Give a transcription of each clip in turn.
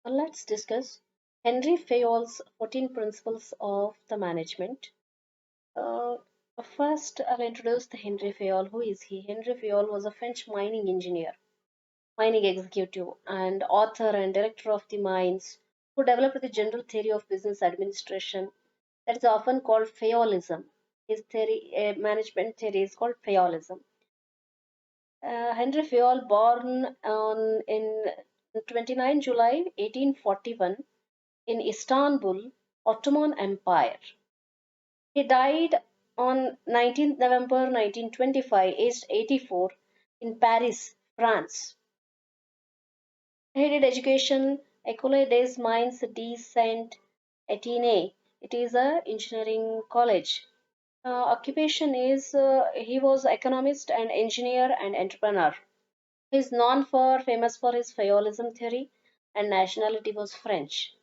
Let's discuss Henry Fayol's 14 Principles of the Management. Uh, First, I'll introduce the Henry Fayol. Who is he? Henry Fayol was a French mining engineer, mining executive, and author and director of the mines who developed the general theory of business administration that is often called Fayolism. His theory, management theory is called Fayolism. Henry Fayol, born in 29 July 1841 in Istanbul, Ottoman Empire. He died on 19th November 1925, aged 84, in Paris, France. He did education École des Mines de Saint Etienne. It is a engineering college. Occupation is he was economist and engineer and entrepreneur. He is known for famous for his Fayolism theory and nationality was French.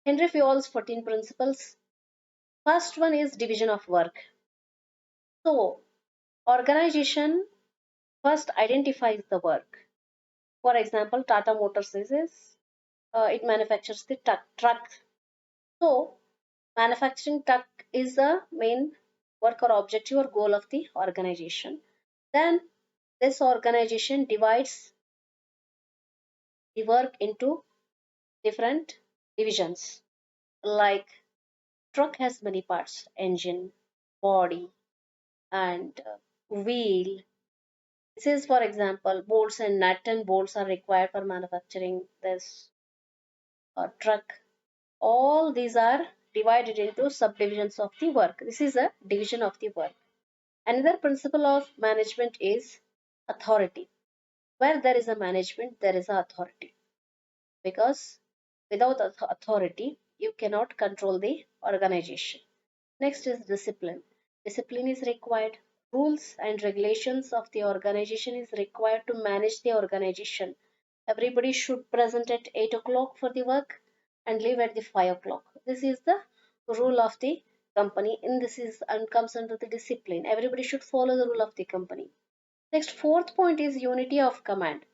Henry Fayol's 14 principles. First one is division of work. So, organization first identifies the work. For example, Tata Motors it manufactures the truck. So, manufacturing truck is the main work or objective or goal of the organization. Then this organization divides the work into different divisions. Like truck has many parts: engine, body, and wheel. This is, for example, bolts and nut and bolts are required for manufacturing this truck. All these are divided into subdivisions of the work. This is a division of the work. Another principle of management is authority. Where there is a management, there is a authority. Because without authority, you cannot control the organization. Next is discipline. Discipline is required. Rules and regulations of the organization is required to manage the organization. Everybody should present at 8 o'clock for the work and leave at the 5 o'clock. This is the rule of the company and this is and comes under the discipline. Everybody should follow the rule of the company. Next, fourth point is unity of command.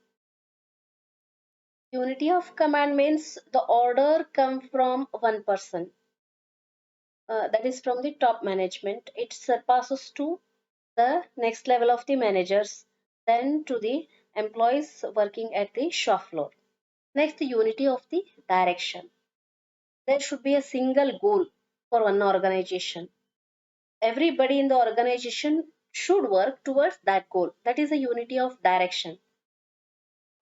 Unity of command means the order come from one person, that is from the top management. It surpasses to the next level of the managers, then to the employees working at the shop floor. Next, the unity of the direction. There should be a single goal for one organization. Everybody in the organization should work towards that goal. That is a unity of direction.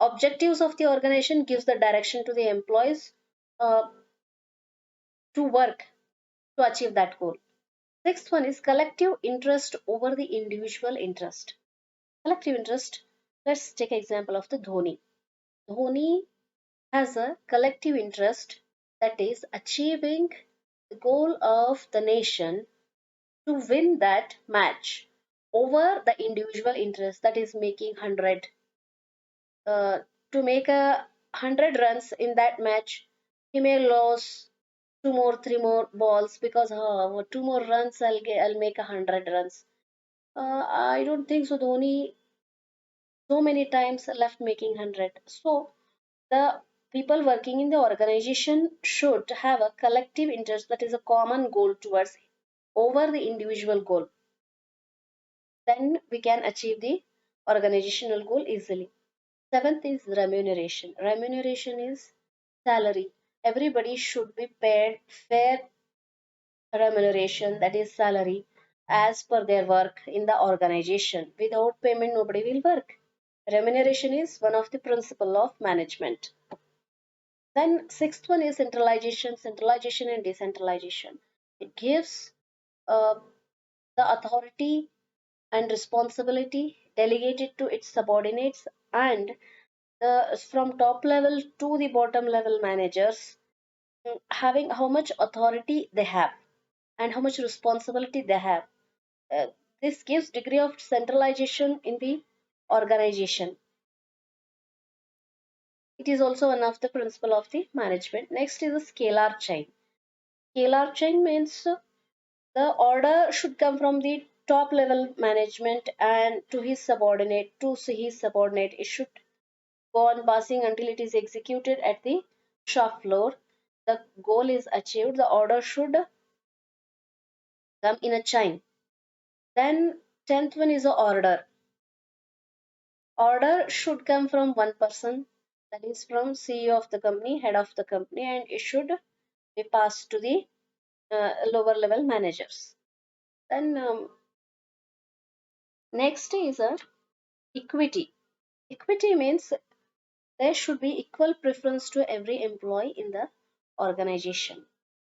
Objectives of the organization gives the direction to the employees uh, to work to achieve that goal. Sixth one is collective interest over the individual interest. Collective interest. Let's take example of the Dhoni. Dhoni has a collective interest, that is achieving the goal of the nation to win that match over the individual interest, that is making 100, uh, to make a 100 runs in that match he may lose two more three more balls because two more runs I'll make 100 runs. I don't think so Dhoni so many times left making 100. So the people working in the organization should have a collective interest, that is a common goal towards over the individual goal. Then we can achieve the organizational goal easily. Seventh is remuneration. Remuneration is salary. Everybody should be paid fair remuneration, that is salary, as per their work in the organization. Without payment, nobody will work. Remuneration is one of the principle of management. Then sixth one is centralization and decentralization. It gives uh, the authority and responsibility delegated to its subordinates and from top level to the bottom level managers, having how much authority they have and how much responsibility they have. Uh, this gives degree of centralization in the organization. It is also one of the principle of the management. Next is the scalar chain. Scalar chain means the order should come from the top level management and to his subordinate it should go on passing until it is executed at the shop floor. The goal is achieved. The order should come in a chain. Then 10th one is a order. Order should come from one person, that is from CEO of the company, head of the company, and it should be passed to the lower level managers. Then next is a equity. Equity means there should be equal preference to every employee in the organization.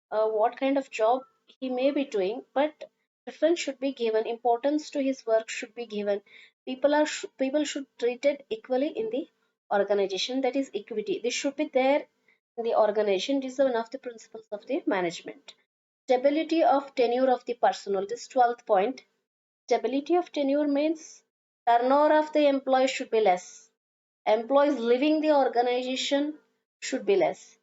What kind of job he may be doing, but preference should be given, importance to his work should be given. People should treated equally in the organization. That is equity. This should be there in the organization. This is one of the principles of the management. Stability of tenure of the personnel. This 12th point. Stability of tenure means turnover of the employees should be less. Employees leaving the organization should be less.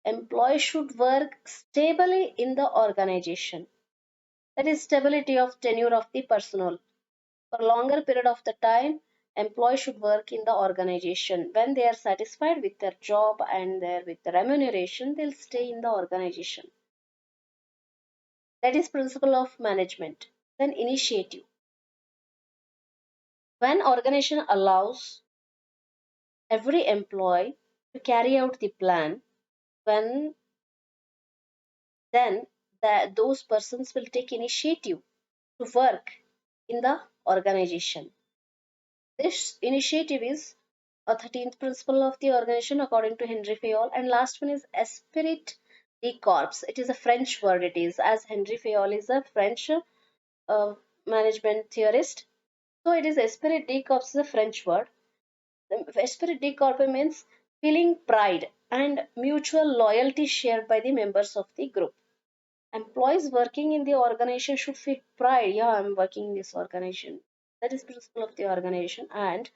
Employees should work stably in the organization. That is stability of tenure of the personnel. For a longer period of the time, employees should work in the organization. When they are satisfied with their job and with the remuneration, they'll stay in the organization. That is principle of management. Then initiative. When organization allows every employee to carry out the plan, when then those persons will take initiative to work in the organization. This initiative is a 13th principle of the organization according to Henry Fayol. And last one is esprit de corps. It is a French word. It is, as Henry Fayol is a French management theorist. So it is esprit de corps is a French word. Esprit de corps means feeling pride and mutual loyalty shared by the members of the group. Employees working in the organization should feel pride. Yeah, I'm working in this organization. That is principle of the organization, and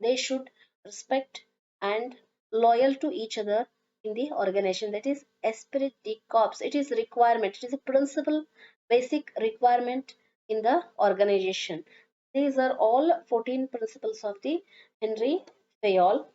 they should respect and loyal to each other in the organization. That is esprit de corps. It is requirement. It is a principle, basic requirement in the organization. These are all 14 principles of the Henry Fayol.